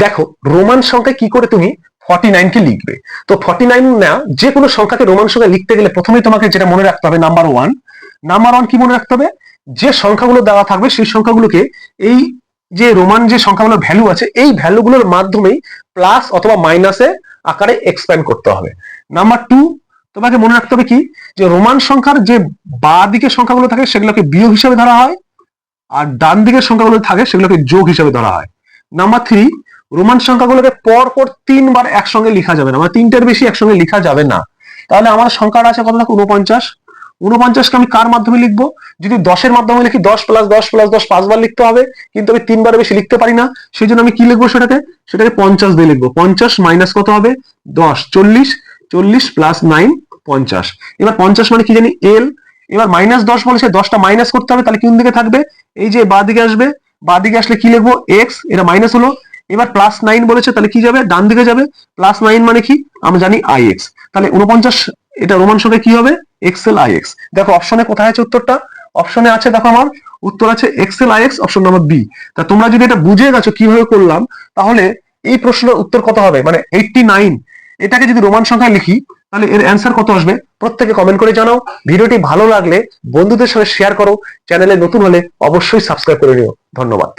দেখো রোমান সংখ্যায় কি করে তুমি 49 কে লিখবে। তো 49 না, যে কোনো সংখ্যাকে রোমান সংখ্যায় লিখতে গেলে প্রথমে তোমাকে যেটা মনে রাখতে হবে, নাম্বার ওয়ান কি মনে রাখতে হবে, যে সংখ্যাগুলো দেওয়া থাকবে সেই সংখ্যাগুলোকে এই যে রোমান যে সংখ্যাগুলোর ভ্যালু আছে এই ভ্যালুগুলোর মাধ্যমেই প্লাস অথবা মাইনাসে আকারে এক্সপ্যান্ড করতে হবে। নাম্বার টু, তোমাকে মনে রাখতে হবে কি, যে রোমান সংখ্যার যে বাঁ দিকের সংখ্যাগুলো থাকে সেগুলোকে বিয়োগ হিসেবে ধরা হয়, আর ডান দিকের সংখ্যাগুলো থাকে সেগুলোকে যোগ হিসেবে ধরা হয়। নাম্বার থ্রি, রোমান সংখ্যাগুলোকে পর পর 3 বার একসঙ্গে লেখা যাবে না, মানে 3টের বেশি একসঙ্গে লেখা যাবে না। তাহলে আমার সংখ্যাটা আছে কত, দেখো 49। 49কে আমি কার মাধ্যমে লিখবো, যদি 10-এর মাধ্যমে লিখি 10 + 10 + 10 5বার লিখতে হবে, কিন্তু আমি 3বারের বেশি লিখতে পারি না, সেই জন্য আমি কি লিখবো, সেটাকে 50 দিয়ে লিখবো। 50 মাইনাস কত হবে 10, 40, 40 + 9 50। এবার 50 মানে কি জানি এল। এবার -10 বলেছে, 10টা মাইনাস করতে হবে, তাহলে কোন দিকে থাকবে, এই যে বাঁ দিকে আসবে, বাঁ দিকে আসলে কি লিখবো এক্স, এটা মাইনাস হলো। এবার +9 বলেছে, তাহলে কি যাবে, ডান দিকে যাবে। +9 মানে কি, আমরা জানি ix, তাহলে 49 এটা রোমান সংখ্যায় কি হবে, এক্সেল ix। দেখো অপশনে কোথায় আছে উত্তরটা, অপশনে আছে, দেখো আমার উত্তর আছে এক্সেল ix, অপশন নাম্বার বি। তা তোমরা যদি এটা বুঝে গেছো কিভাবে করলাম, তাহলে এই প্রশ্নের উত্তর কত হবে, মানে 89, এটাকে যদি রোমান সংখ্যায় লিখি তাহলে এর অ্যান্সার কত আসবে, প্রত্যেকে কমেন্ট করে জানাও। ভিডিওটি ভালো লাগলে বন্ধুদের সাথে শেয়ার করো, চ্যানেলে নতুন হলে অবশ্যই সাবস্ক্রাইব করে নিও। ধন্যবাদ।